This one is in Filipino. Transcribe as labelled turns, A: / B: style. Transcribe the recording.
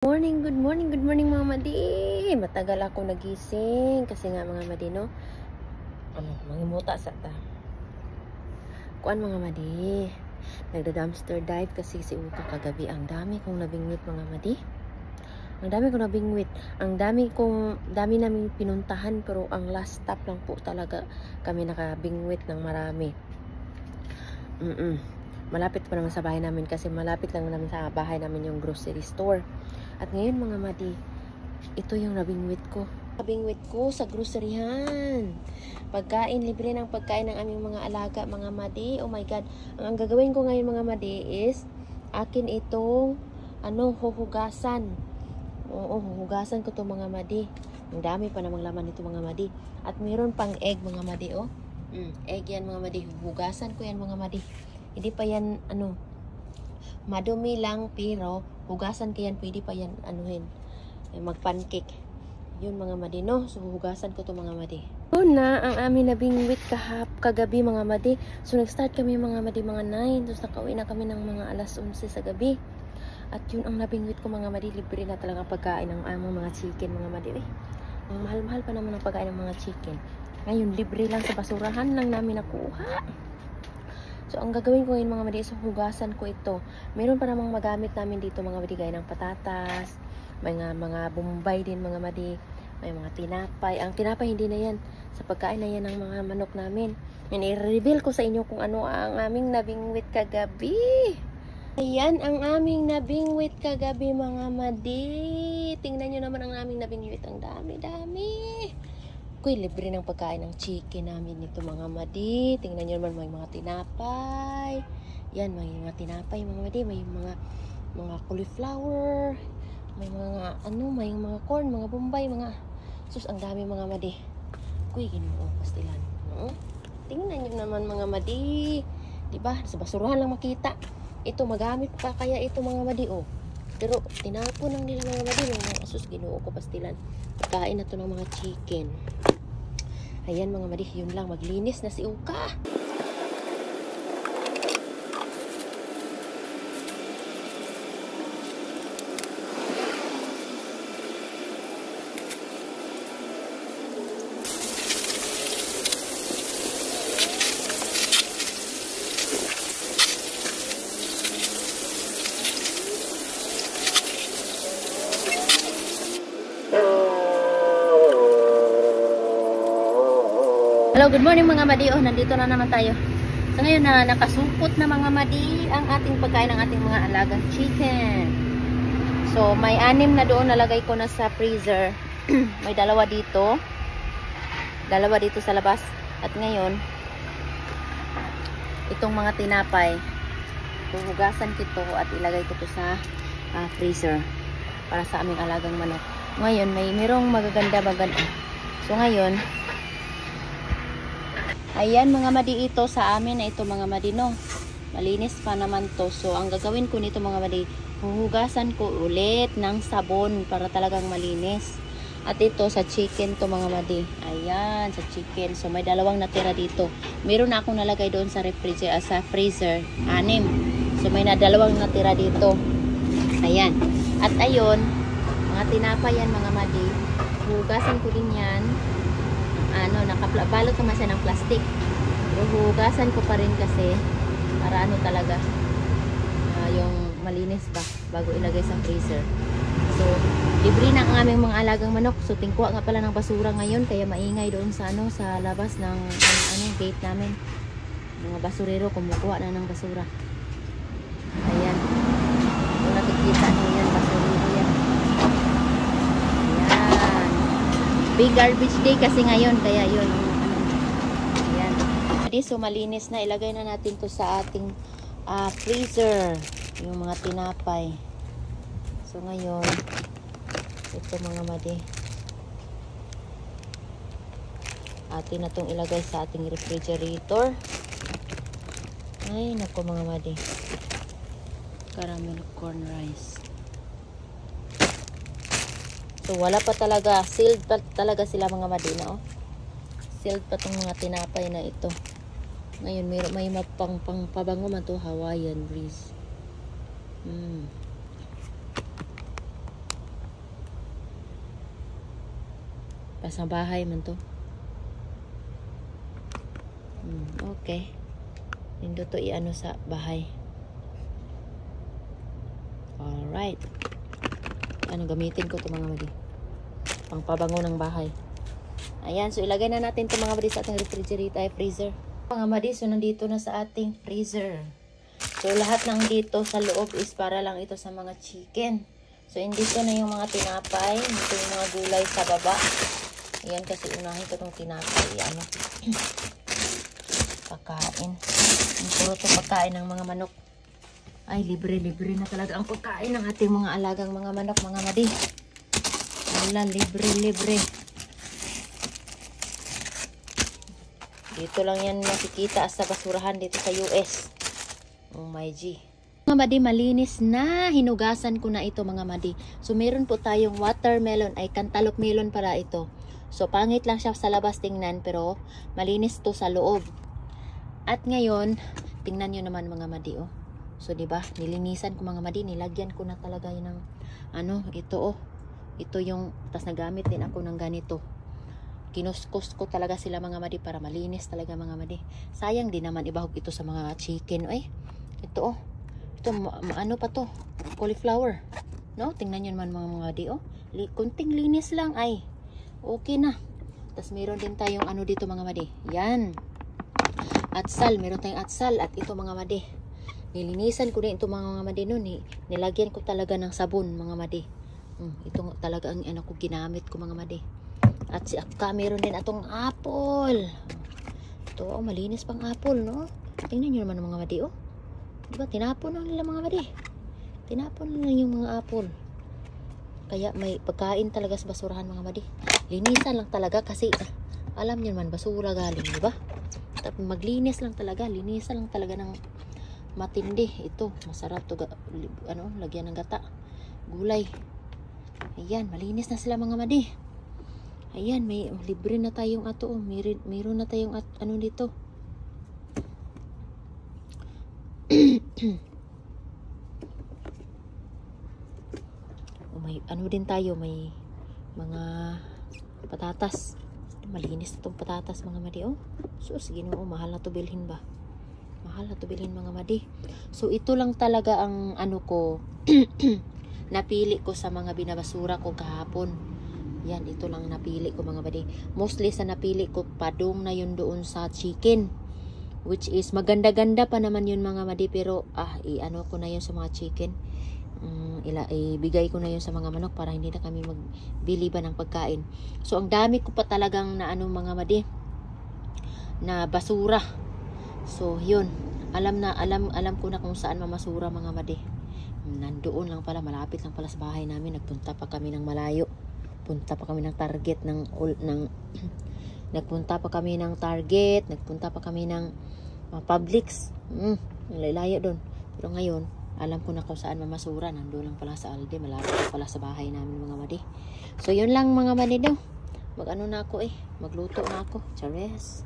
A: Good morning mga madi. Matagal ako nagising kasi nga mga madi no. Mangimuta sa ta. Kuan mga madi. Nagda-dumpster dive kasi si Uka kagabi. Ang dami kong nabingwit mga madi. Ang dami namin pinuntahan pero ang last stop lang po talaga kami nakabingwit ng marami. Malapit pa naman sa bahay namin kasi malapit lang namin sa bahay namin yung grocery store. At ngayon mga madi, ito yung nabingwit ko. Nabingwit ko sa groceryhan. Pagkain, libre ng pagkain ng aming mga alaga mga madi. Oh my God. Ang gagawin ko ngayon mga madi is, akin itong, huhugasan. Oo, huhugasan ko to mga madi. Ang dami pa namang laman nito mga madi. At mayroon pang egg mga madi, oh. Egg yan mga madi. Huhugasan ko yan mga madi. Hindi pa yan, madumi lang pero hugasan ko yan, pwede pa yan magpancake. Yun mga madi no. So hugasan ko to mga madi. Yun na ang amin nabingwit kagabi mga madi. So nag-start kami mga madi mga 9. Tapos nakauwi na kami ng mga alas 11 sa gabi. At yun ang nabingwit ko mga madi. Libre na talaga pagkain ng among mga chicken mga madi. Ang mahal-mahal pa naman ang pagkain ng mga chicken. Ngayon libre lang sa basurahan lang namin nakuha. So, ang gagawin ko ngayon mga madi, so hugasan ko ito. Meron pa namang magamit namin dito mga madi, gaya ng patatas, mga bombay din mga madi, may mga tinapay. Ang tinapay hindi na yan, sa pagkain na yan ng mga manok namin. And i-reveal ko sa inyo kung ano ang aming nabingwit kagabi. Ayan ang aming nabingwit kagabi mga madi. Tingnan nyo naman ang aming nabingwit, ang dami-dami. Kuy, libre ng pagkain ng chicken namin nito mga madi. Tingnan nyo naman may mga tinapay. Yan, may mga tinapay mga madi. May mga cauliflower. May mga corn, mga bombay, mga sus, ang dami mga madi. Kuy, ginoo, pastilan. Tingnan nyo naman mga madi. Diba? Sa basurahan lang makita. Ito, magamit pa kaya ito mga madi, oh. Pero, tinapon lang nila mga madi. Sus, ginoo ko, pastilan. Pagkain na to ng mga chicken. Ayan mga madi, yun lang, maglinis na si Uka. Hello, good morning mga madi. Nandito na naman tayo. So ngayon na nakasupot na mga madi ang ating pagkain ng ating mga alagang chicken. So may 6 na doon, nalagay ko na sa freezer. May dalawa dito sa labas. At ngayon itong mga tinapay, huhugasan ko ito at ilagay ko ito sa freezer para sa aming alagang manok. Ngayon mayroong magaganda. So ngayon, ayan mga madi, ito sa amin na ito mga madi no. Malinis pa naman to. So ang gagawin ko nito mga madi, huhugasan ko ulit ng sabon para talagang malinis. At ito sa chicken to mga madi. Ayan, sa chicken. So may 2 natira dito. Meron na akong nalagay doon sa freezer, 6. So may 2 natira dito. Ayan. At ayun, mga tinapay yan mga madi. Huhugasan ko din yan. Nakabalot naman siya ng plastic. Huhugasan ko pa rin kasi para talaga yung malinis ba bago ilagay sa freezer. So libre na ang aming mga alagang manok. So tingkuha nga pala ng basura ngayon kaya maingay doon sa sa labas ng gate namin. Mga basurero kumukuha na ng basura. Ayan, kung nakikita nyo yan, basurero yan. Big garbage day kasi ngayon, kaya yun ayan. So malinis na, ilagay na natin to sa ating freezer yung mga tinapay. So ngayon ito mga madi, atin na itong ilagay sa ating refrigerator. Ay naku mga madi, caramel corn rice. So wala pa talaga, sealed pa talaga sila mga madi na sealed pa tong mga tinapay na ito. Ngayon may pabango man to, Hawaiian breeze. Pasang bahay man to. Okay. Nindot to i-ano sa bahay. Alright. Ano gamitin ko to mga madi? Pangpabango ng bahay. Ayan, so ilagay na natin to mga madi sa ating refrigerator, freezer. Mga madi, so nandito na sa ating freezer. So lahat ng dito sa loob is para lang ito sa mga chicken. So indito na yung mga tinapay, dito yung mga gulay sa baba. Ayan, kasi unahin ko itong tinapay. Ano? Pagkain. Puro to pagkain ng mga manok. Ay, libre na talaga ang pagkain ng ating mga alagang mga manok, mga madi. Wala, libre. Dito lang yan makikita sa basurahan dito sa US. Oh my G. Mga madi, malinis na. Hinugasan ko na ito mga madi. So meron po tayong watermelon, ay cantaloupe melon para ito. So pangit lang siya sa labas tingnan, pero malinis to sa loob. At ngayon, tingnan nyo naman mga madi, oh. So diba, nilinisan ko mga madi, nilagyan ko na talaga yun ng ano, ito oh. Ito yung, tas nagamit din ako ng ganito. Kinuskos ko talaga sila mga madi para malinis talaga mga madi. Sayang din naman ibahog ito sa mga chicken. Ay, ito oh. Ito, ano pa to? Cauliflower. No? Tingnan nyo naman mga madi oh. Kunting linis lang ay. Okay na. Tapos meron din tayong ano dito mga madi. Yan. Atsal. Meron tayong atsal. At ito mga madi. Nilinisan ko din ito mga madi nun. Nilagyan ko talaga ng sabon mga madi. Ito talaga ang ano ko ginamit ko mga madi. At si Akka, meron din atong apple. Ito, oh, malinis pang apple, no? Tingnan nyo naman mga madi, oh. Diba, tinapon lang nila mga madi. Tinapon lang yung mga apple. Kaya may pagkain talaga sa basurahan mga madi. Linisan lang talaga kasi, alam nyo naman, basura galing, diba? Maglinis lang talaga, linisan lang talaga ng matindi. Ito, masarap to, ano, lagyan ng gata. Gulay. Ayan, malinis na sila mga madi. Ayan, may libre na tayong ato. Meron na tayong ano dito. May ano din tayo, may mga patatas. Malinis na itong patatas mga madi. Oh, sus, Ginoo, mahal na to bilhin ba? Mahal na to bilhin mga madi. So ito lang talaga ang ano ko napili ko sa mga binabasura ko kahapon. Yan, ito lang napili ko mga madi. Mostly sa napili ko, padong na yun doon sa chicken. Which is, maganda-ganda pa naman yun mga madi. Pero, i-ano ko na yun sa mga chicken. Ibigay ko na yun sa mga manok para hindi na kami magbili ba ng pagkain. So, ang dami ko pa talagang na ano mga madi, na basura. So, yun. Alam ko na kung saan mamasura mga madi. Nandoon lang pala, malapit lang pala sa bahay namin. Nagpunta pa kami ng malayo. Punta pa kami ng Target nagpunta pa kami ng Target, nagpunta pa kami ng Publix. Layo doon. Pero ngayon, alam ko na kung saan mamasura. Nandoon lang pala sa Aldi, malapit lang pala sa bahay namin mga madi. So yun lang mga madi daw. Mag-ano na ako magluto na ako. Chares.